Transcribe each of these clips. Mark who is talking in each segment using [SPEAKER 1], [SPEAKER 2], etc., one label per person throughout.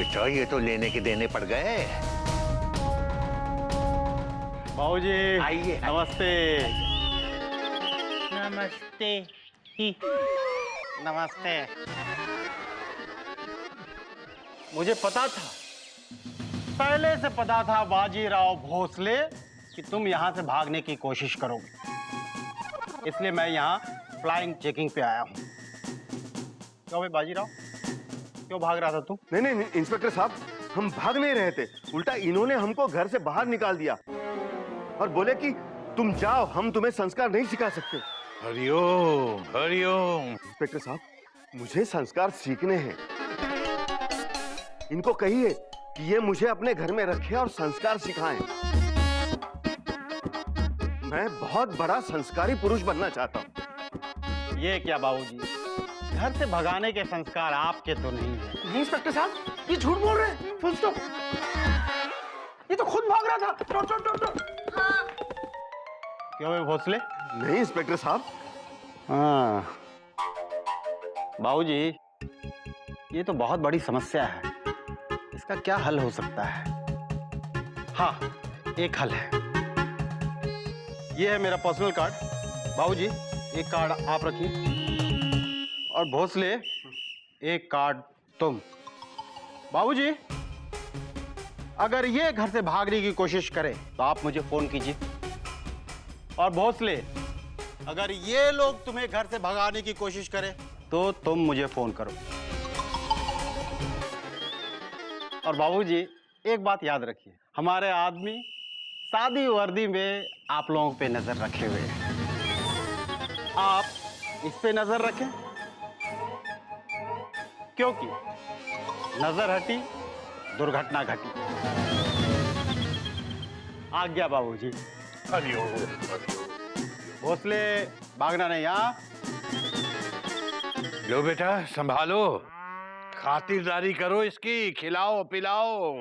[SPEAKER 1] बेटा ये तो लेने के देने पड़ गए।
[SPEAKER 2] बाबूजी
[SPEAKER 1] आइए।
[SPEAKER 2] नमस्ते।
[SPEAKER 3] नमस्ते ही।
[SPEAKER 2] नमस्ते। मुझे पता था, पहले से पता था बाजीराव भोसले कि तुम यहां से भागने की कोशिश करोगे, इसलिए मैं यहां फ्लाइंग चेकिंग पे आया हूं। क्यों भाई बाजीराव, क्यों भाग रहा था तू?
[SPEAKER 4] नहीं नहीं इंस्पेक्टर साहब, हम भाग नहीं रहे थे, उल्टा इन्होंने हमको घर से बाहर निकाल दिया और बोले कि तुम जाओ, हम तुम्हें संस्कार नहीं सिखा सकते।
[SPEAKER 1] हरिओम हरिओम।
[SPEAKER 4] इंस्पेक्टर साहब, मुझे संस्कार सीखने हैं। इनको कहिए कि ये मुझे अपने घर में रखे और संस्कार सिखाएं। मैं बहुत बड़ा संस्कारी पुरुष बनना चाहता हूँ।
[SPEAKER 2] ये क्या बाबूजी, घर से भगाने के संस्कार आपके तो नहीं है।
[SPEAKER 5] नहीं इंस्पेक्टर साहब, ये झूठ बोल रहे हैं। Full stop. ये तो खुद भाग रहा था। टो, टो, टो, टो।
[SPEAKER 2] क्यों भाई भोसले?
[SPEAKER 4] नहीं इंस्पेक्टर साहब।
[SPEAKER 2] हाँ बाबूजी, ये तो बहुत बड़ी समस्या है, इसका क्या हल हो सकता है? हाँ, एक हल है। ये है मेरा पर्सनल कार्ड। बाबूजी, एक कार्ड आप रखिए और भोसले एक कार्ड तुम। बाबूजी, अगर ये घर से भागने की कोशिश करे तो आप मुझे फोन कीजिए, और भोसले अगर ये लोग तुम्हें घर से भगाने की कोशिश करें तो तुम मुझे फोन करो। और बाबूजी एक बात याद रखिए, हमारे आदमी सादी वर्दी में आप लोगों पे नजर रखे हुए हैं। आप इस पे नजर रखें, क्योंकि नजर हटी दुर्घटना घटी। आज्ञा बाबूजी।
[SPEAKER 1] हरिओम हरिओम।
[SPEAKER 2] भोसले भागना नहीं। हाँ
[SPEAKER 1] लो बेटा संभालो, खातिरदारी करो इसकी, खिलाओ पिलाओ।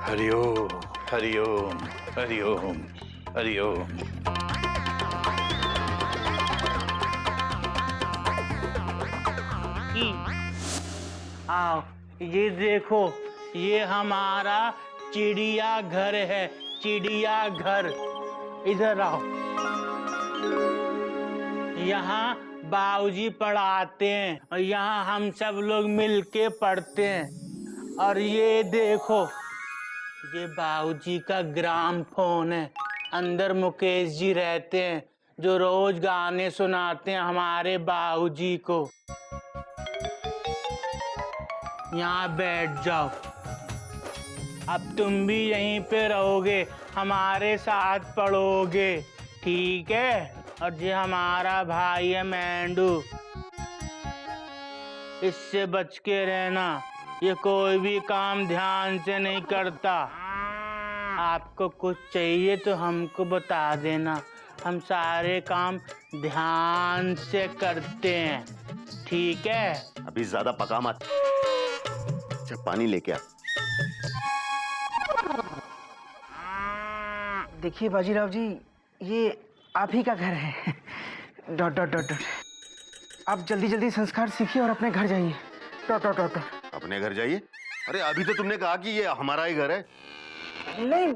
[SPEAKER 1] हरिओम हरिओम हरिओम हरिओम।
[SPEAKER 3] आओ, ये देखो, ये हमारा चिड़िया घर है। चिड़िया घर, इधर आओ। यहाँ बाबूजी पढ़ाते हैं और यहाँ हम सब लोग मिलके पढ़ते हैं। और ये देखो, ये बाबूजी का ग्राम फोन है। अंदर मुकेश जी रहते हैं जो रोज गाने सुनाते हैं हमारे बाबूजी को। यहाँ बैठ जाओ, अब तुम भी यहीं पे रहोगे, हमारे साथ पढ़ोगे, ठीक है? और ये हमारा भाई है मेंढू, इससे बच के रहना। ये कोई भी काम ध्यान से नहीं करता। आपको कुछ चाहिए तो हमको बता देना, हम सारे काम ध्यान से करते हैं, ठीक है?
[SPEAKER 4] अभी ज्यादा पका मत। अच्छा पानी लेके आ।
[SPEAKER 5] देखिए बाजीराव जी, ये आप ही का घर है। Dot dot dot dot. आप जल्दी जल्दी संस्कार सीखिए और अपने घर जाइए। Dot dot dot dot.
[SPEAKER 4] अपने घर जाइए? अरे अभी तो तुमने कहा कि ये हमारा ही घर है।
[SPEAKER 5] नहीं,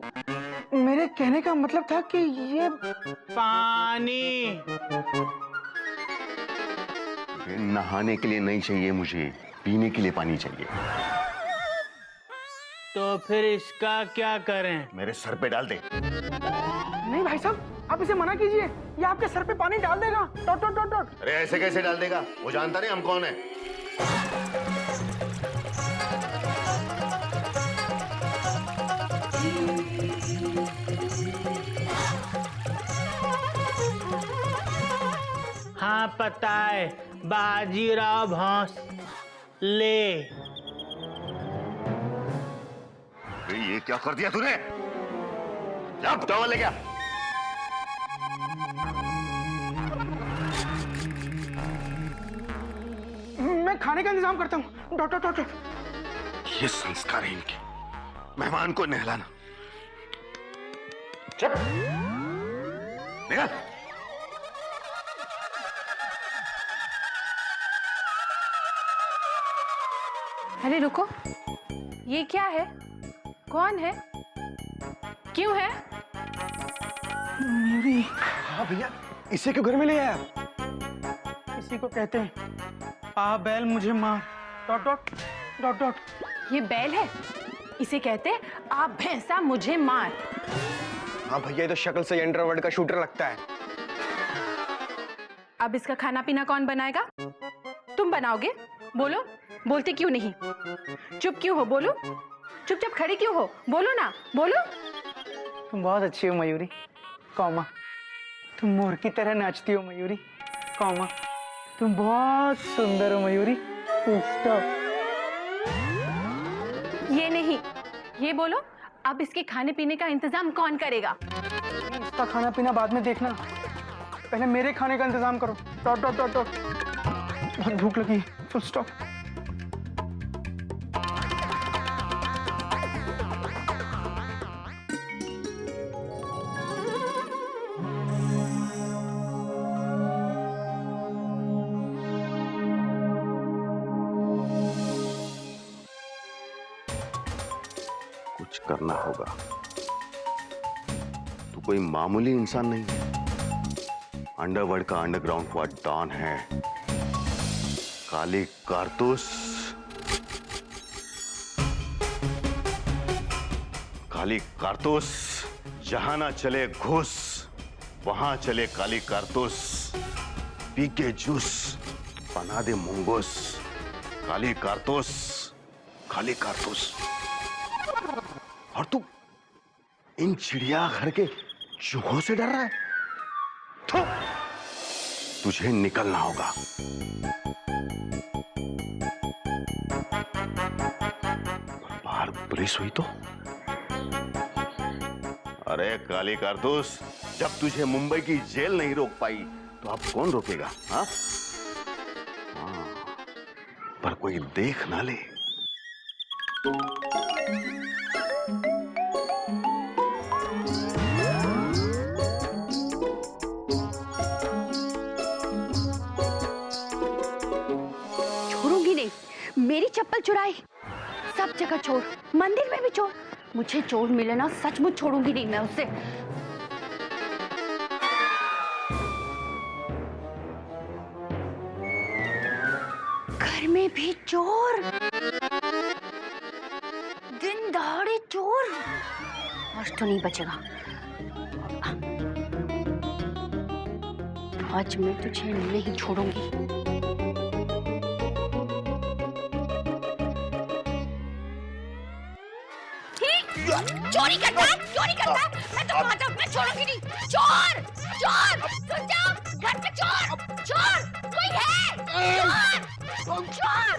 [SPEAKER 5] मेरे कहने का मतलब था कि ये
[SPEAKER 3] पानी।
[SPEAKER 4] ये नहाने के लिए नहीं चाहिए मुझे, पीने के लिए पानी चाहिए।
[SPEAKER 3] तो फिर इसका क्या करें?
[SPEAKER 4] मेरे सर पे डाल दे।
[SPEAKER 5] नहीं भाई साहब, आप इसे मना कीजिए, ये आपके सर पे पानी डाल देगा। Dot dot dot dot.
[SPEAKER 4] अरे ऐसे कैसे डाल देगा? वो जानता नहीं हम कौन है।
[SPEAKER 3] हाँ पता है, बाजीराव भोसले।
[SPEAKER 4] ये क्या कर दिया तूने? जा टॉवल ले गया।
[SPEAKER 5] मैं खाने का इंतजाम करता हूँ। Dot dot dot dot.
[SPEAKER 4] ये संस्कार है इनके, मेहमान को नहलाना। चल निकल।
[SPEAKER 6] अरे रुको, ये क्या है? कौन है? क्यों है?
[SPEAKER 5] मयूरी,
[SPEAKER 2] हाँ भैया, इसे क्यों घर में ले आया?
[SPEAKER 5] इसी को कहते हैं आ बैल मुझे मार डॉट डॉट डॉट डॉट।
[SPEAKER 6] ये बैल है, इसे कहते हैं आप भैंसा मुझे मार।
[SPEAKER 2] हाँ भैया, ये तो शक्ल से अंडरवर्ल्ड का शूटर लगता है।
[SPEAKER 6] अब इसका खाना पीना कौन बनाएगा? तुम बनाओगे? बोलो, बोलते क्यों नहीं? चुप क्यों हो? बोलो, चुपचाप खड़ी क्यों हो? बोलो ना, बोलो।
[SPEAKER 5] तुम बहुत अच्छी हो मयूरी, कौमा। तुम मोर की तरह नाचती हो मयूरी, कौमा। तुम बहुत सुंदर हो मयूरी, फुल स्टॉप।
[SPEAKER 6] ये नहीं, ये बोलो, अब इसके खाने पीने का इंतजाम कौन करेगा?
[SPEAKER 5] इसका खाना पीना बाद में देखना, पहले मेरे खाने का इंतजाम करो। Dot dot dot dot. बहुत भूख लगी, फुल स्टॉप।
[SPEAKER 4] कुछ करना होगा। तू कोई मामूली इंसान नहीं है, अंडरवर्ल्ड का अंडरग्राउंड हुआ डॉन है। काली कारतूस, काली कारतूस, जहां ना चले घूस, वहां चले काली कारतूस। पी के जूस, बना दे मुंगूस। काली कारतूस, काली कारतूस। और तू इन चिड़ियाघर के चूहों से डर रहा है? तो तुझे निकलना होगा। बाहर पुलिस हुई तो? अरे काली कारतूस, जब तुझे मुंबई की जेल नहीं रोक पाई तो अब कौन रोकेगा? हाँ, पर कोई देख ना ले।
[SPEAKER 6] मेरी चप्पल चुराई, सब जगह चोर, मंदिर में भी चोर। मुझे चोर मिले ना, सचमुच छोड़ूंगी नहीं मैं उसे। घर में भी चोर, दिन दहाड़े चोर। आज तो नहीं बचेगा। आज मैं तुझे नहीं छोड़ूंगी। चोरी करता है, चोरी करता है। मैं तो कहता हूँ, मैं छोड़ूंगी नहीं। चोर, चोर, सुन जाओ, घर पे चोर, चोर, कोई है? चोर, चोर,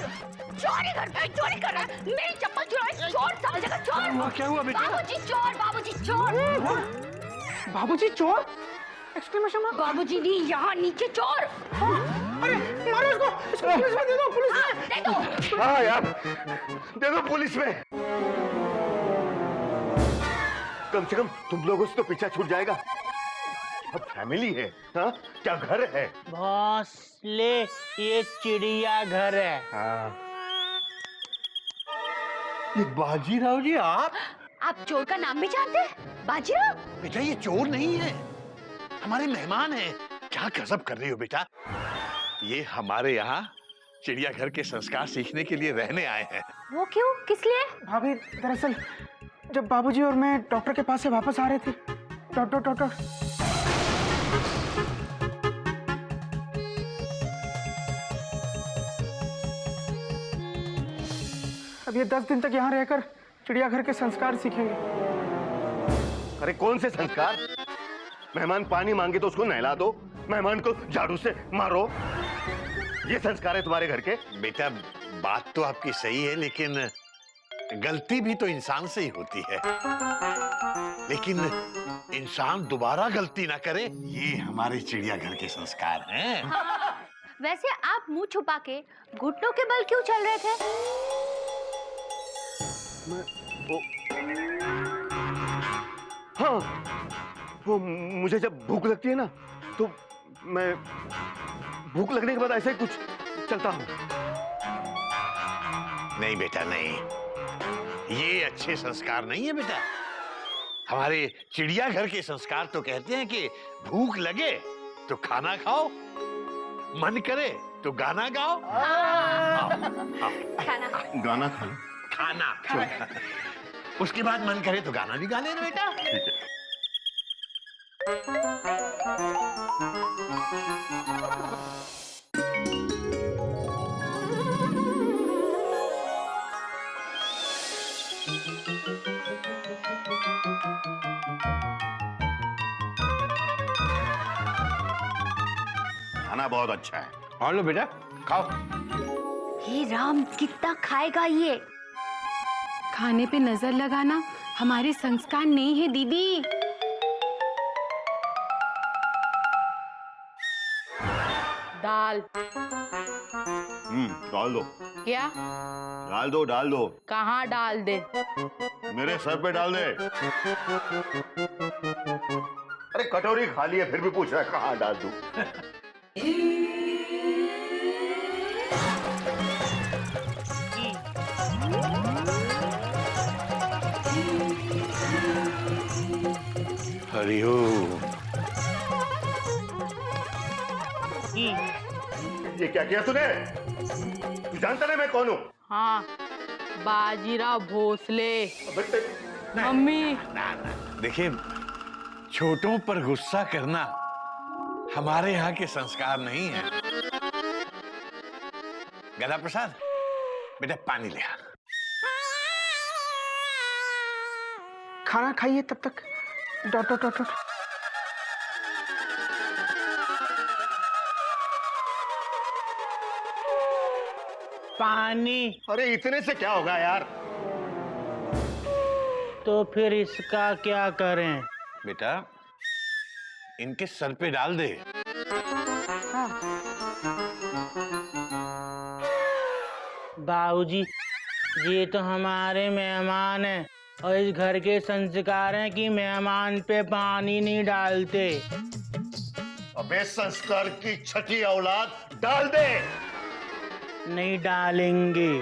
[SPEAKER 6] चोरी घर पे चोरी कर रहा है। मेरी चप्पल चुराई, चोर, सब जगह चोर।
[SPEAKER 1] क्या हुआ बेटा?
[SPEAKER 6] बाबूजी चोर, बाबूजी चोर।
[SPEAKER 5] बाबूजी चोर? Exclamation mark.
[SPEAKER 6] बाबूजी नहीं, यहाँ नीचे चोर।
[SPEAKER 5] अरे मारो इसको पुलिस में दे दो, पुलिस में
[SPEAKER 6] दे दो।
[SPEAKER 4] हाँ यार, दे दो पुलिस में। कम से कम तुम लोगों से तो पीछा छूट जाएगा। अब फैमिली है, हाँ? क्या घर है?
[SPEAKER 3] बॉस ले, ये चिड़िया घर है।
[SPEAKER 1] ये बाजीराव जी आप?
[SPEAKER 6] आप चोर का नाम भी जानते हैं? बाजीराव?
[SPEAKER 1] बेटा ये चोर नहीं है, हमारे मेहमान हैं। क्या गजब कर रही हो बेटा? ये हमारे यहाँ चिड़ियाघर के संस्कार सीखने के लिए रहने आए हैं।
[SPEAKER 6] वो क्यों? किस लिए?
[SPEAKER 5] भाभी, दरअसल जब बाबूजी और मैं डॉक्टर के पास से वापस आ रहे थे, डॉक्टर अब ये 10 दिन तक यहाँ रहकर चिड़ियाघर के संस्कार सीखेंगे।
[SPEAKER 4] अरे कौन से संस्कार? मेहमान पानी मांगे तो उसको नहला दो, मेहमान को झाड़ू से मारो, ये संस्कार है तुम्हारे घर के?
[SPEAKER 1] बेटा बात तो आपकी सही है, लेकिन गलती भी तो इंसान से ही होती है। लेकिन इंसान दोबारा गलती ना करे, ये हमारे चिड़ियाघर के संस्कार हैं।
[SPEAKER 6] वैसे आप मुंह छुपा के घुटनों के बल क्यों चल रहे थे?
[SPEAKER 4] हाँ, वो मुझे जब भूख लगती है ना, तो मैं भूख लगने के बाद ऐसे ही कुछ चलता हूँ।
[SPEAKER 1] नहीं बेटा नहीं, ये अच्छे संस्कार नहीं है बेटा। हमारे चिड़ियाघर के संस्कार तो कहते हैं कि भूख लगे तो खाना खाओ, मन करे तो गाना गाओ।
[SPEAKER 6] खाना
[SPEAKER 4] गाना खा लो।
[SPEAKER 1] खाना उसके बाद मन करे तो गाना भी गा लेना बेटा।
[SPEAKER 4] खाना बहुत अच्छा है।
[SPEAKER 2] और लो बेटा, खाओ।
[SPEAKER 6] हे राम, कितना खाएगा ये?
[SPEAKER 7] खाने पे नजर लगाना हमारे संस्कार नहीं है दीदी। दाल
[SPEAKER 4] डाल दो।
[SPEAKER 7] क्या?
[SPEAKER 4] डाल दो, डाल दो।
[SPEAKER 7] कहाँ डाल दे?
[SPEAKER 4] मेरे सर पे डाल दे। अरे कटोरी खाली है फिर भी पूछ रहा है कहाँ डाल दूं?
[SPEAKER 1] हरिओम।
[SPEAKER 4] ये क्या किया तूने? तू जानता नहीं मैं कौन हूँ?
[SPEAKER 7] हाँ, बाजीराव भोसले।
[SPEAKER 4] बेटे,
[SPEAKER 7] मम्मी।
[SPEAKER 1] ना ना, देखिए छोटों पर गुस्सा करना हमारे यहाँ के संस्कार नहीं है। गदा प्रसाद, बेटा पानी ले आ।
[SPEAKER 5] खाना खाइए तब तक। Dot dot dot dot.
[SPEAKER 3] पानी
[SPEAKER 4] अरे इतने से क्या होगा यार?
[SPEAKER 3] तो फिर इसका क्या करें?
[SPEAKER 1] बेटा इनके सर पे डाल दे।
[SPEAKER 3] बाबूजी, ये तो हमारे मेहमान हैं और इस घर के संस्कार हैं कि मेहमान पे पानी नहीं डालते।
[SPEAKER 4] अबे संस्कार की छठी औलाद, डाल दे।
[SPEAKER 3] नहीं डालेंगे।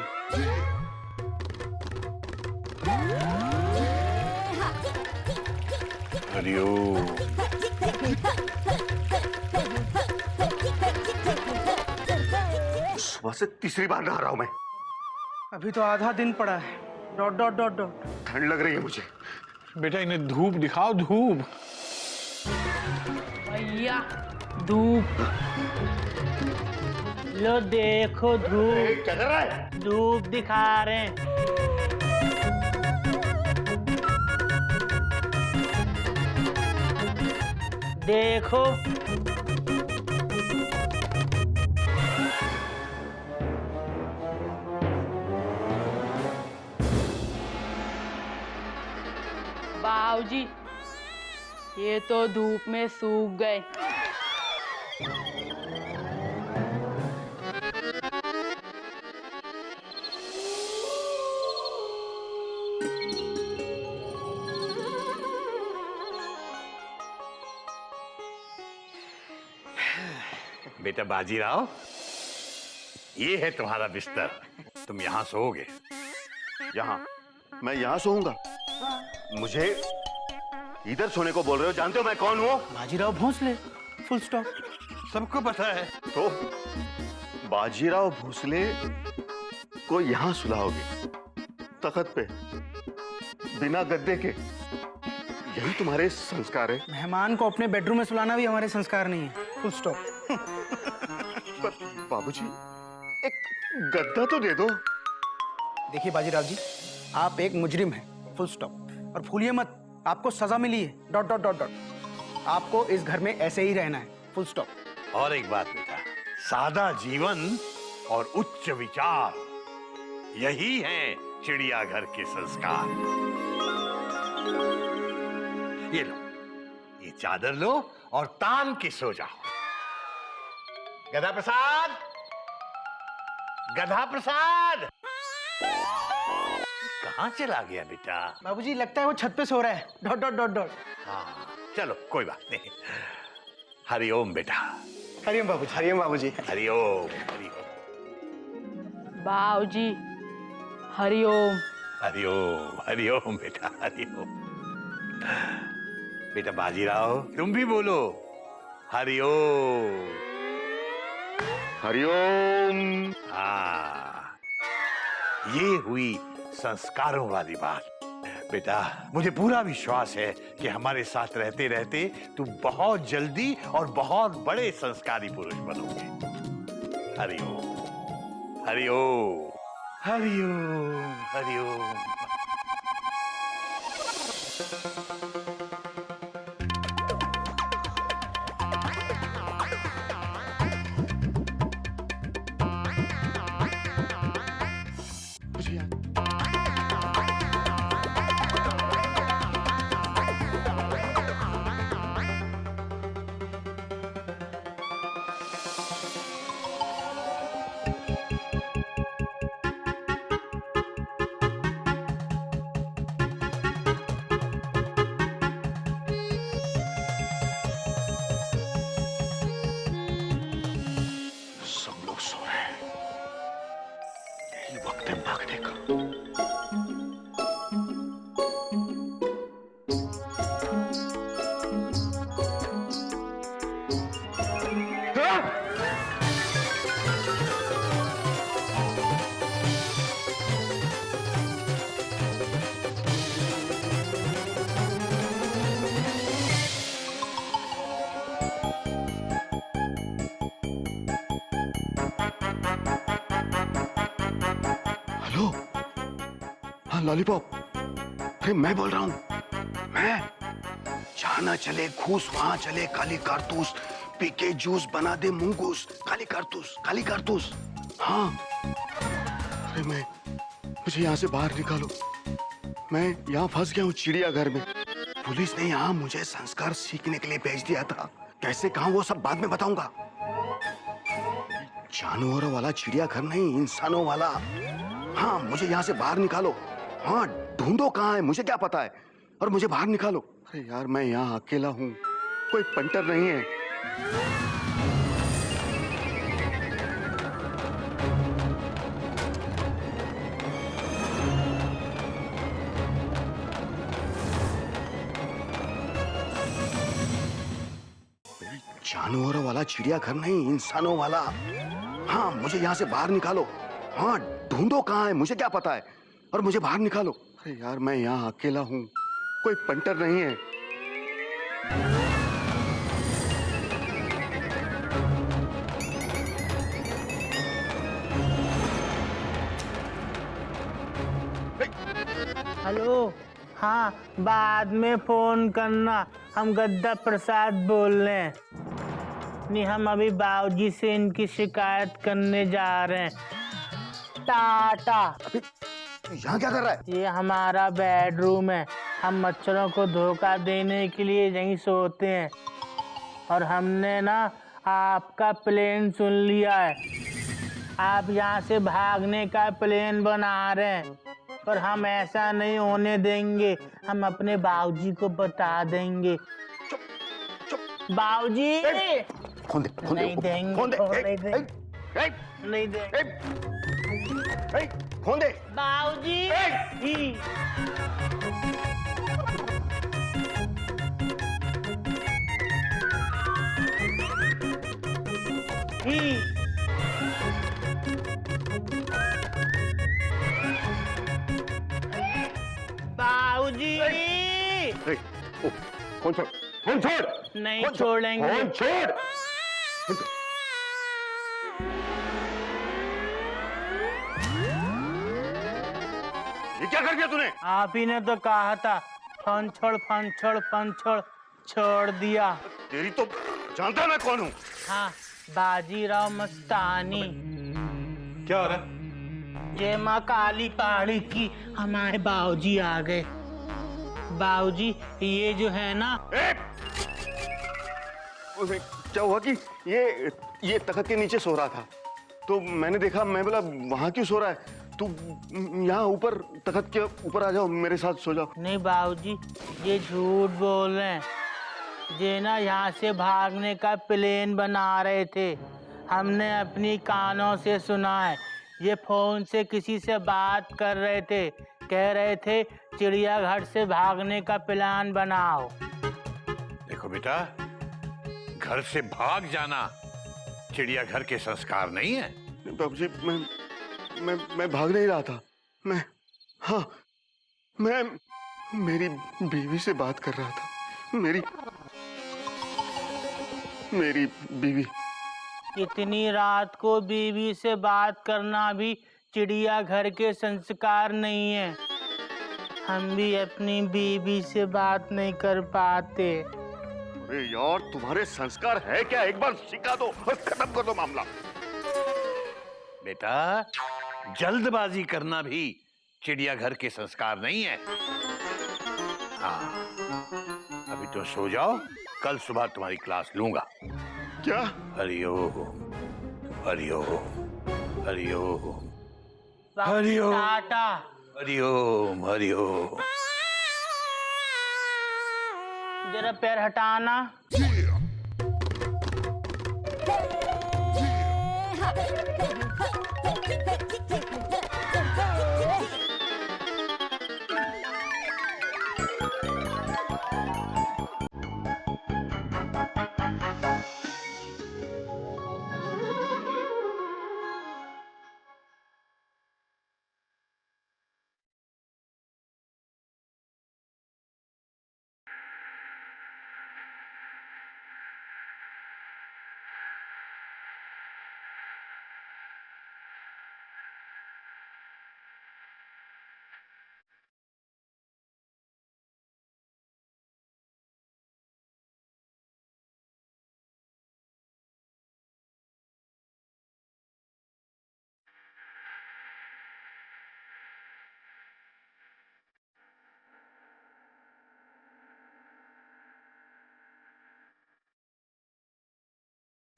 [SPEAKER 1] हरिओम।
[SPEAKER 4] सुबह से तीसरी बार नहा रहा हूं मैं।
[SPEAKER 5] अभी तो आधा दिन पड़ा है। Dot dot dot dot.
[SPEAKER 4] ठंड लग रही है मुझे।
[SPEAKER 1] बेटा इन्हें धूप दिखाओ, धूप।
[SPEAKER 7] भैया धूप।
[SPEAKER 3] लो देखो धूप,
[SPEAKER 4] क्या कर रहा है?
[SPEAKER 3] धूप दिखा रहे हैं। देखो
[SPEAKER 7] बाबूजी, ये तो धूप में सूख गए।
[SPEAKER 1] बेटा बाजीराव, ये है तुम्हारा बिस्तर, तुम यहाँ सोओगे।
[SPEAKER 4] यहाँ? मैं यहाँ सोऊंगा? मुझे इधर सोने को बोल रहे हो? जानते हो मैं कौन हूँ?
[SPEAKER 5] बाजीराव भोसले। Full stop.
[SPEAKER 1] सबको पता है।
[SPEAKER 4] तो बाजीराव भोसले को यहाँ सुलाओगे तख्त पे बिना गद्दे के? यही तुम्हारे संस्कार है?
[SPEAKER 5] मेहमान को अपने बेडरूम में सुलाना भी हमारे संस्कार नहीं है। Full stop.
[SPEAKER 4] पर बाबूजी, एक गद्दा तो दे दो।
[SPEAKER 5] देखिए बाजीराव जी, आप एक मुजरिम हैं। Full stop. और भूलिए मत, आपको सजा मिली है। Dot dot dot dot. आपको इस घर में ऐसे ही रहना है। Full stop.
[SPEAKER 1] और एक बात बेटा, सादा जीवन और उच्च विचार, यही है चिड़ियाघर के संस्कार। ये लो, ये चादर लो और तान के सो जाओ। गधा प्रसाद, गधा प्रसाद, कहाँ चला गया बेटा?
[SPEAKER 5] बाबूजी लगता है वो छत पे सो रहा है। Dot dot dot dot.
[SPEAKER 1] हाँ चलो कोई बात नहीं। हरिओम बेटा।
[SPEAKER 5] हरिओम बाबूजी। हरिओम बाबूजी।
[SPEAKER 1] हरिओम हरिओम।
[SPEAKER 7] बाबूजी, हरिओम।
[SPEAKER 1] हरिओम हरिओम बेटा हरिओम। बेटा बाजीराव तुम भी बोलो हरिओम।
[SPEAKER 4] हरिओम।
[SPEAKER 1] हाँ, ये हुई संस्कारों वाली बात। बेटा मुझे पूरा विश्वास है कि हमारे साथ रहते रहते तुम बहुत जल्दी और बहुत बड़े संस्कारी पुरुष बनोगे। हरिओम हरिओम हरिओम हरिओम।
[SPEAKER 4] सब लोग सो रहे हैं, यही वक्त है भागने का। हेलो, हाँ लॉलीपॉप, अरे मैं बोल रहा हूँ। मैं जहाँ ना चले घूस वहां चले काली कारतूस, पी के जूस बना दे मुंगूस, काली कारतूस। हाँ, अरे मुझे यहाँ से बाहर निकालो। मैं यहाँ फंस गया हूँ चिड़ियाघर में। पुलिस ने यहाँ मुझे संस्कार सीखने के लिए भेज दिया था। कैसे कहाँ वो सब बाद में बताऊंगा। जानवरों वाला चिड़ियाघर नहीं, इंसानों वाला। हाँ, मुझे यहाँ से बाहर निकालो। हाँ, ढूंढो कहाँ है, मुझे क्या पता है, और मुझे बाहर निकालो। अरे यार, मैं यहाँ अकेला हूँ, कोई पंटर नहीं है। जानवरों वाला चिड़ियाघर नहीं, इंसानों वाला। हाँ, मुझे यहाँ से बाहर निकालो। हाँ, ढूंढो कहाँ है, मुझे क्या पता है, और मुझे बाहर निकालो। अरे यार, मैं यहाँ अकेला हूँ, कोई पंटर नहीं है।
[SPEAKER 3] हेलो, हाँ बाद में फोन करना, हम गद्दा प्रसाद बोल रहे हैं। नहीं, हम अभी बाबूजी से इनकी शिकायत करने जा रहे हैं। टाटा।
[SPEAKER 4] यहाँ क्या कर रहा है?
[SPEAKER 3] ये हमारा बेडरूम है, हम मच्छरों को धोखा देने के लिए यहीं सोते हैं। और हमने ना आपका प्लान सुन लिया है, आप यहाँ से भागने का प्लान बना रहे हैं, पर हम ऐसा नहीं होने देंगे। हम अपने बाबूजी को बता देंगे। बाबूजी
[SPEAKER 4] खोल दे, खोल दे,
[SPEAKER 3] नहीं देंगे,
[SPEAKER 4] खोल दे,
[SPEAKER 3] नहीं देंगे,
[SPEAKER 4] ए,
[SPEAKER 3] नहीं देंगे।
[SPEAKER 4] ए, खोल दे।
[SPEAKER 3] बाबूजी बाबूजी
[SPEAKER 4] ए, ओ, फोन छोड़, फोन छोड़।
[SPEAKER 3] नहीं
[SPEAKER 4] फोन छोड़,
[SPEAKER 3] छोड़ेंगे।
[SPEAKER 4] फोन छोड़। ये क्या कर दिया तूने?
[SPEAKER 3] आप ही ने तो कहा था फन छोड़, छोड़ दिया।
[SPEAKER 4] तेरी तो जानता मैं कौन हूँ।
[SPEAKER 3] हाँ, बाजीराव मस्तानी।
[SPEAKER 2] क्या हो रहा है?
[SPEAKER 3] जय माँ काली पहाड़ी की, हमारे बाबूजी आ गए। बाबूजी ये जो है ना,
[SPEAKER 4] उसे क्या हुआ कि ये तख्त के नीचे सो रहा था, तो मैंने देखा, मैं बोला वहां क्यों सो रहा है, तू यहाँ ऊपर तख्त के ऊपर आ जाओ, मेरे साथ सो जाओ।
[SPEAKER 3] नहीं बाबूजी ये झूठ बोल रहे हैं। ये ना यहाँ से भागने का प्लान बना रहे थे, हमने अपनी कानों से सुना है। ये फोन से किसी से बात कर रहे थे, कह रहे थे चिड़ियाघर से भागने का प्लान बनाओ।
[SPEAKER 1] देखो बेटा, घर से भाग जाना चिड़ियाघर के संस्कार नहीं है।
[SPEAKER 4] बाबूजी, मैं भाग नहीं रहा था। मैं मेरी बीवी से बात कर रहा था। मेरी बीवी।
[SPEAKER 3] इतनी रात को बीवी से बात करना भी चिड़ियाघर के संस्कार नहीं है। हम भी अपनी बीवी से बात नहीं कर पाते।
[SPEAKER 4] अरे यार, तुम्हारे संस्कार है क्या? एक बार सिखा दो और खत्म कर दो मामला।
[SPEAKER 1] बेटा, जल्दबाजी करना भी चिड़ियाघर के संस्कार नहीं है। हाँ, अभी तो सो जाओ, कल सुबह तुम्हारी क्लास लूंगा।
[SPEAKER 4] क्या?
[SPEAKER 1] हरिओम हरिओम हरिओम
[SPEAKER 3] बाबूजी,
[SPEAKER 1] हरिओम।
[SPEAKER 3] टाटा।
[SPEAKER 1] हरिओम हरिओम।
[SPEAKER 3] जरा पैर हटाना।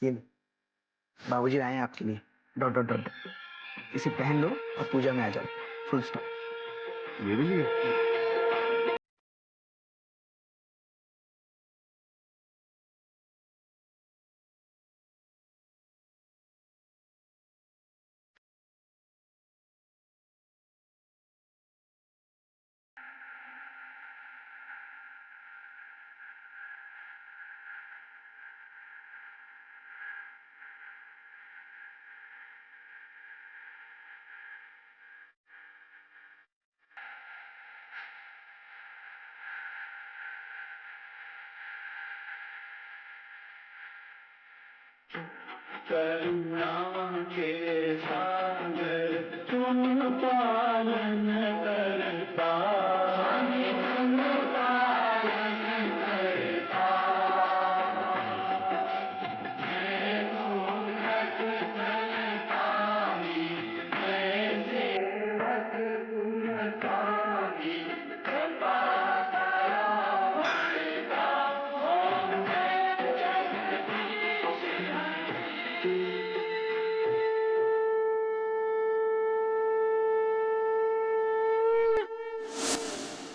[SPEAKER 5] ये लो, बाबूजी आए हैं आपके लिए। Dot dot dot. इसे पहन लो और पूजा में आ जाओ। Full stop.
[SPEAKER 4] मेरे लिए?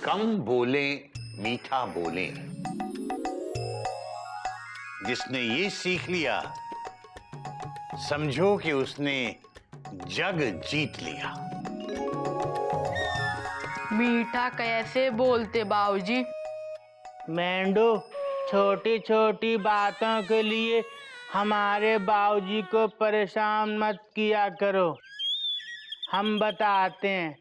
[SPEAKER 1] कम बोले मीठा बोले। जिसने ये सीख लिया, समझो कि उसने जग जीत लिया।
[SPEAKER 6] मीठा कैसे बोलते बाबूजी?
[SPEAKER 3] मेंढो, छोटी छोटी बातों के लिए हमारे बाबूजी को परेशान मत किया करो। हम बताते हैं।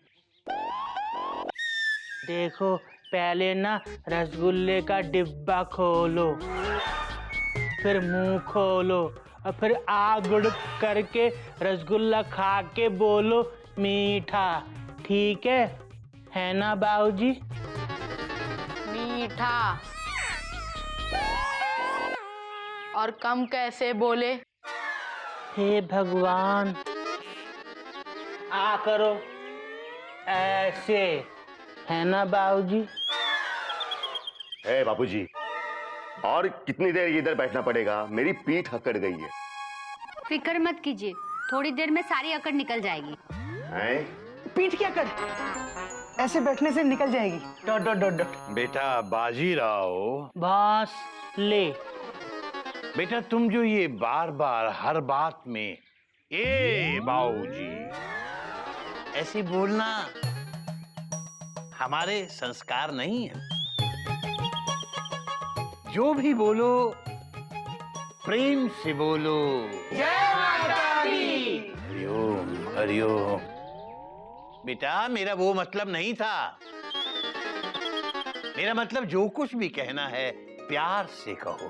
[SPEAKER 3] देखो, पहले ना रसगुल्ले का डिब्बा खोलो, फिर मुंह खोलो और फिर आग गुड़क करके रसगुल्ला खा के बोलो मीठा। ठीक है ना बाबूजी?
[SPEAKER 6] मीठा। और कम कैसे बोले?
[SPEAKER 3] हे भगवान, आ करो ऐसे। है ना बाबूजी?
[SPEAKER 4] है बाबूजी, और कितनी देर इधर बैठना पड़ेगा? मेरी पीठ अकड़ गई है।
[SPEAKER 8] फिक्र मत कीजिए, थोड़ी देर में सारी अकड़ निकल जाएगी।
[SPEAKER 4] हैं?
[SPEAKER 5] पीठ क्या कर, ऐसे बैठने से निकल जाएगी। Dot dot dot dot.
[SPEAKER 1] बेटा बाजीराव,
[SPEAKER 3] बॉस ले।
[SPEAKER 1] बेटा तुम जो ये बार बार हर बात में ए बाबूजी, ऐसे बोलना हमारे संस्कार नहीं है। जो भी बोलो प्रेम से बोलो।
[SPEAKER 3] जय माता दी।
[SPEAKER 1] हरिओम हरिओम। बेटा मेरा वो मतलब नहीं था। मेरा मतलब जो कुछ भी कहना है प्यार से कहो।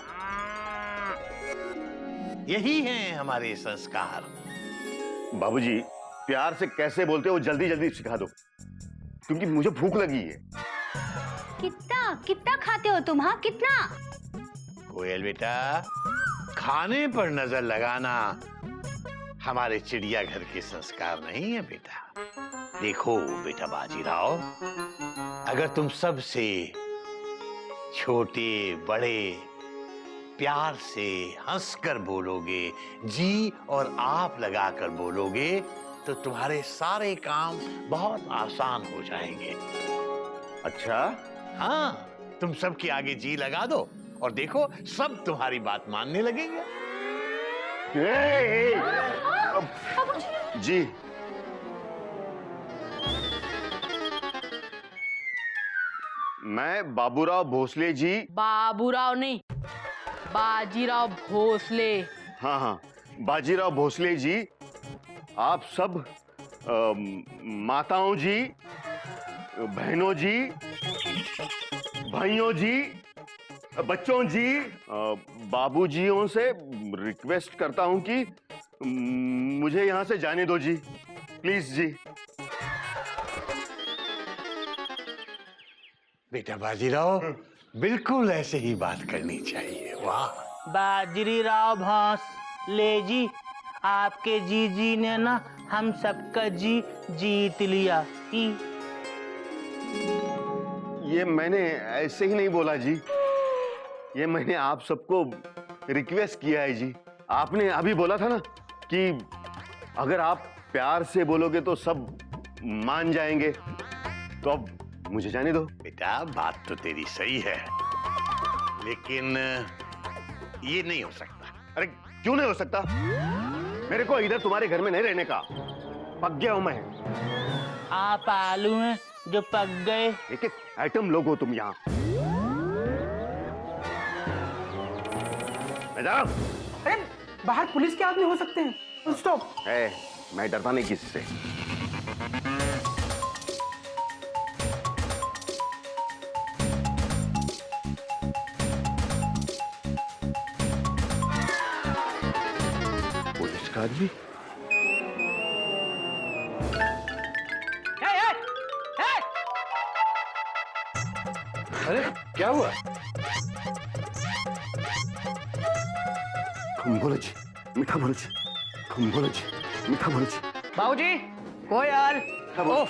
[SPEAKER 1] यही हैं हमारे संस्कार।
[SPEAKER 4] बाबूजी, प्यार से कैसे बोलते हो जल्दी जल्दी सिखा दो, क्योंकि मुझे भूख लगी है।
[SPEAKER 8] कितना कितना खाते हो तुम? हाँ, कितना?
[SPEAKER 1] कोयल बेटा, खाने पर नजर लगाना हमारे चिड़ियाघर के संस्कार नहीं है बेटा। देखो बेटा बाजीराव, अगर तुम सबसे छोटे बड़े प्यार से हंसकर बोलोगे, जी और आप लगाकर बोलोगे, तो तुम्हारे सारे काम बहुत आसान हो जाएंगे।
[SPEAKER 4] अच्छा,
[SPEAKER 1] हाँ, तुम सबके आगे जी लगा दो और देखो सब तुम्हारी बात मानने लगेंगे।
[SPEAKER 4] जी। मैं बाबूराव भोसले जी।
[SPEAKER 6] बाबूराव नहीं, बाजीराव भोसले।
[SPEAKER 4] हाँ हाँ, बाजीराव भोसले जी। आप सब माताओं जी, बहनों जी, भाइयों जी, बच्चों जी, बाबूजियों से रिक्वेस्ट करता हूं कि मुझे यहां से जाने दो जी, प्लीज जी।
[SPEAKER 1] बेटा बाजीराव, बिल्कुल ऐसे ही बात करनी चाहिए। वाह।
[SPEAKER 3] बाजरी राव भौंस ले जी, आपके जी जी ने ना हम सबका जी जीत लिया।
[SPEAKER 4] ये मैंने ऐसे ही नहीं बोला जी, ये मैंने आप सबको रिक्वेस्ट किया है जी। आपने अभी बोला था ना कि अगर आप प्यार से बोलोगे तो सब मान जाएंगे, तो अब मुझे जाने दो।
[SPEAKER 1] बेटा बात तो तेरी सही है, लेकिन ये नहीं हो सकता।
[SPEAKER 4] अरे क्यों नहीं हो सकता? मेरे को इधर तुम्हारे घर में नहीं रहने का, पक गया हूं मैं।
[SPEAKER 3] आप आलू हैं जो पक गए।
[SPEAKER 4] एक एक आइटम लोग हो तुम यहाँ। मैं जा रहा हूं।
[SPEAKER 5] अरे बाहर पुलिस के आदमी हो सकते हैं। स्टॉप।
[SPEAKER 4] मैं डरता नहीं किसी से। पुलिस का आदमी?
[SPEAKER 1] अरे क्या हुआ?
[SPEAKER 4] तुम बोलो जी, मीठा बोलो जी, तुम बोलो जी, मीठा बोलो जी।
[SPEAKER 5] बाबूजी, कोयल। ओह,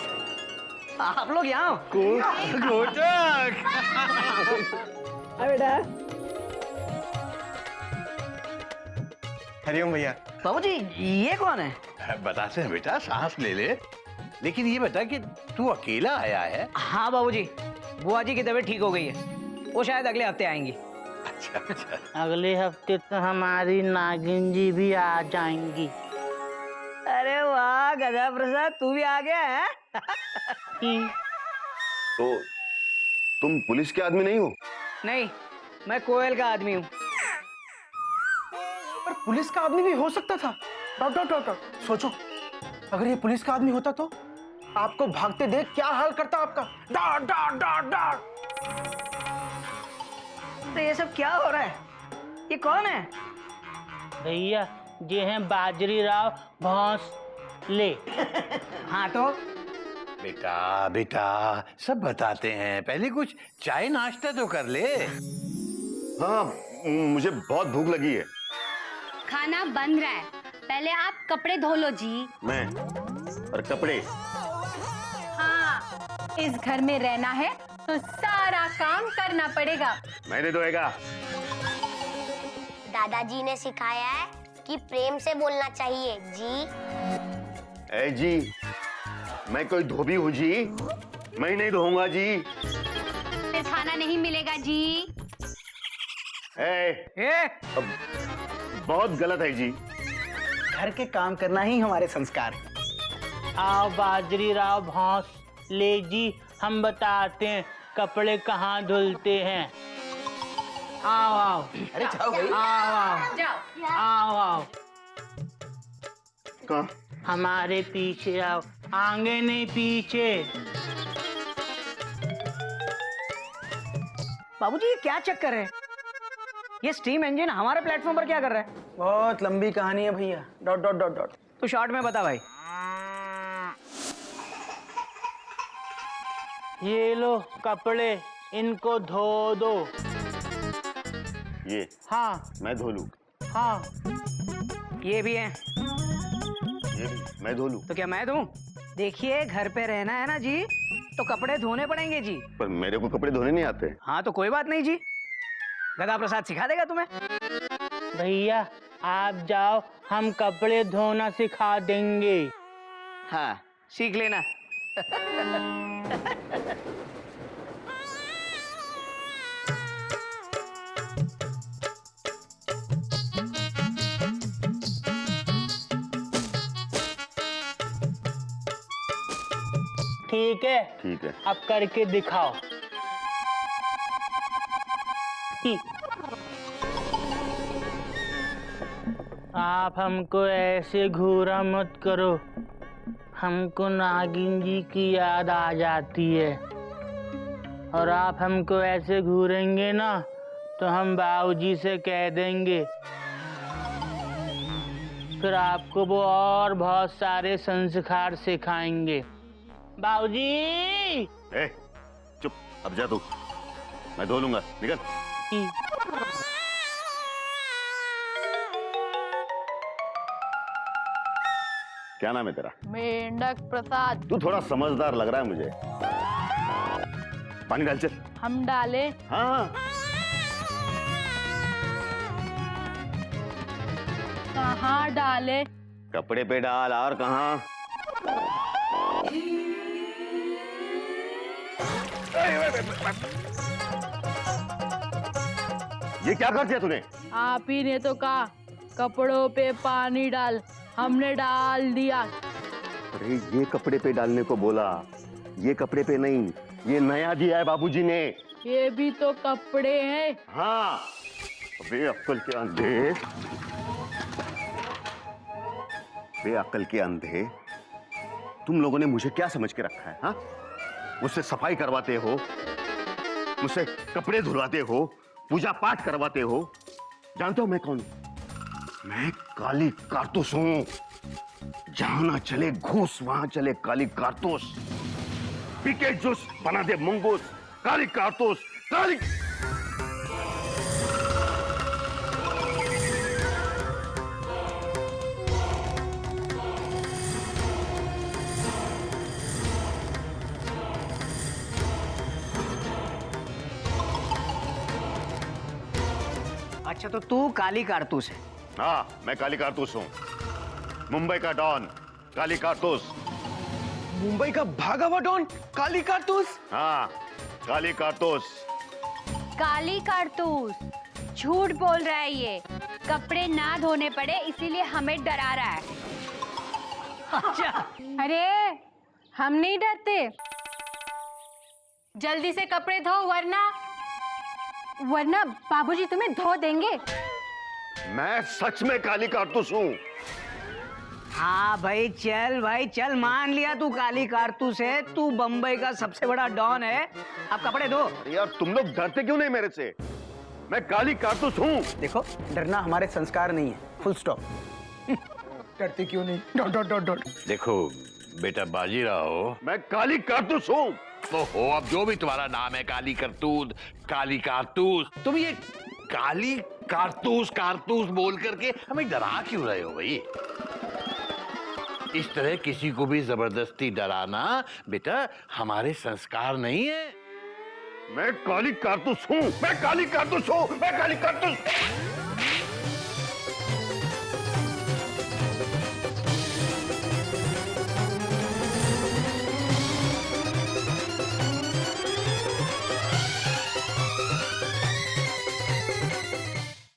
[SPEAKER 5] आप लोग यहाँ? बेटा।
[SPEAKER 2] हरिओम भैया।
[SPEAKER 5] बाबूजी, ये कौन है?
[SPEAKER 1] बताते हैं बेटा, सांस ले ले। लेकिन ये बता कि तू अकेला आया है?
[SPEAKER 5] हाँ बाबूजी, बुआ जी की तबीयत ठीक हो गई है, वो शायद अगले हफ्ते आएंगी।
[SPEAKER 1] अच्छा अच्छा।
[SPEAKER 3] अगले हफ्ते तो हमारी नागिन जी भी आ जाएंगी।
[SPEAKER 5] अरे वाह गधा प्रसाद, तू भी आ गया है?
[SPEAKER 4] तो तुम पुलिस के आदमी नहीं हो?
[SPEAKER 5] नहीं, मैं कोयल का आदमी हूँ। पर पुलिस का आदमी भी हो सकता था। डॉक्टर सोचो, अगर ये पुलिस का आदमी होता तो आपको भागते देख क्या हाल करता आपका। Dot dot dot dot. तो ये सब क्या हो रहा है? ये कौन है?
[SPEAKER 3] भैया ये हैं बाजरी राव भौंस ले।
[SPEAKER 5] हाँ तो
[SPEAKER 1] बेटा बेटा सब बताते हैं, पहले कुछ चाय नाश्ता तो कर ले।
[SPEAKER 4] हाँ, मुझे बहुत भूख लगी है।
[SPEAKER 8] खाना बन रहा है, पहले आप कपड़े धो लो जी।
[SPEAKER 4] मैं और कपड़े?
[SPEAKER 7] हाँ, इस घर में रहना है तो सारा काम करना पड़ेगा।
[SPEAKER 4] मैंने धोएगा।
[SPEAKER 9] दादाजी ने सिखाया है कि प्रेम से बोलना चाहिए जी।
[SPEAKER 4] ए जी, मैं कोई धोबी हूँ जी? मैं नहीं धोऊंगा जी।
[SPEAKER 8] फिर खाना नहीं मिलेगा जी।
[SPEAKER 4] अब बहुत गलत है जी।
[SPEAKER 5] घर के काम करना ही हमारे संस्कार है।
[SPEAKER 3] आओ बाजरी राव भौंस ले जी, हम बताते हैं कपड़े कहाँ धुलते हैं। आओ आओ,
[SPEAKER 5] अरे जाओ भाई।
[SPEAKER 3] आओ आओ,
[SPEAKER 6] जाओ
[SPEAKER 3] आओ आओ,
[SPEAKER 4] कहाँ?
[SPEAKER 3] हमारे पीछे आओ, आगे नहीं पीछे।
[SPEAKER 5] बाबूजी ये क्या चक्कर है? ये स्टीम इंजन हमारे प्लेटफॉर्म पर क्या कर रहा है? बहुत लंबी कहानी है भैया। Dot dot dot dot. तू शॉर्ट में बता भाई।
[SPEAKER 3] ये लो कपड़े, इनको धो दो।
[SPEAKER 4] ये
[SPEAKER 3] हाँ
[SPEAKER 4] मैं धो लूं?
[SPEAKER 3] हाँ,
[SPEAKER 5] ये भी है
[SPEAKER 4] ये भी मैं धो लूं?
[SPEAKER 5] तो क्या मैं दूं? देखिए घर पे रहना है ना जी, तो कपड़े धोने पड़ेंगे जी।
[SPEAKER 4] पर मेरे को कपड़े धोने नहीं आते।
[SPEAKER 5] हाँ तो कोई बात नहीं जी, गदा प्रसाद सिखा देगा तुम्हें।
[SPEAKER 3] भैया आप जाओ, हम कपड़े धोना सिखा देंगे।
[SPEAKER 5] हाँ सीख लेना।
[SPEAKER 3] ठीक है,
[SPEAKER 4] ठीक है।
[SPEAKER 3] अब करके दिखाओ। आप हमको ऐसे घूरा मत करो, हमको नागिन जी की याद आ जाती है। और आप हमको ऐसे घूरेंगे ना तो हम बाबूजी से कह देंगे, फिर आपको वो और बहुत सारे संस्कार सिखाएंगे। बाबूजी!
[SPEAKER 4] ए, चुप, अब जा तू, मैं धो लूंगा, निकल। क्या नाम है तेरा?
[SPEAKER 6] मेंढक प्रसाद।
[SPEAKER 4] तू थोड़ा समझदार लग रहा है मुझे। पानी डाल चल।
[SPEAKER 6] हम डाले?
[SPEAKER 4] हाँ।
[SPEAKER 6] कहाँ डाले?
[SPEAKER 4] कपड़े पे डाल, और कहाँ? ये क्या कर दिया तूने?
[SPEAKER 6] आप ही ने तो कहा कपड़ों पे पानी डाल, हमने डाल दिया।
[SPEAKER 4] अरे ये कपड़े पे डालने को बोला, ये कपड़े पे नहीं, ये नया दिया है बाबूजी ने।
[SPEAKER 6] ये भी तो कपड़े हैं।
[SPEAKER 4] हाँ, बेअक्ल के अंधे, बेअक्ल के अंधे, तुम लोगों ने मुझे क्या समझ के रखा है? हाँ, मुझसे सफाई करवाते हो, मुझसे कपड़े धुलवाते हो, पूजा पाठ करवाते हो। जानते हो मैं कौन हूं? मैं काली कारतूस हूं। जहां ना चले घूस, वहां चले काली कारतूस। पीके जूस बना दे मंगूस, काली कारतूस, काली।
[SPEAKER 5] अच्छा तो तू काली कारतूस है?
[SPEAKER 4] हाँ, मैं काली कारतूस हूं, मुंबई का डॉन, काली कारतूस।
[SPEAKER 5] मुंबई का भागा हुआ डॉन, काली कारतूस?
[SPEAKER 4] हाँ, काली कारतूस।
[SPEAKER 8] काली कारतूस, झूठ बोल रहा है ये। कपड़े ना धोने पड़े इसीलिए हमें डरा रहा है।
[SPEAKER 5] अच्छा
[SPEAKER 7] अरे हम नहीं डरते, जल्दी से कपड़े धो वरना वरना बाबूजी तुम्हें धो देंगे।
[SPEAKER 4] मैं सच में काली कारतूस हूं।
[SPEAKER 5] हाँ भाई चल, मान लिया तू काली कारतूस है, तू बम्बई का सबसे बड़ा डॉन है। अब कपड़े धो।
[SPEAKER 4] यार तुम लोग डरते क्यों नहीं मेरे से? मैं काली कारतूस हूं।
[SPEAKER 5] देखो डरना हमारे संस्कार नहीं है, फुल स्टॉप। डरते क्यों नहीं? Dot dot dot dot.
[SPEAKER 1] देखो बेटा बाजीराव,
[SPEAKER 4] मैं काली कारतूस हूं।
[SPEAKER 1] तो हो अब जो भी तुम्हारा नाम है, काली करतूत, काली कारतूस, तुम ये काली कारतूस कारतूस बोल करके हमें डरा क्यों रहे हो भाई? इस तरह किसी को भी जबरदस्ती डराना बेटा हमारे संस्कार नहीं है।
[SPEAKER 4] मैं काली कारतूस हूं, मैं काली कारतूस हूं, मैं काली कारतूस।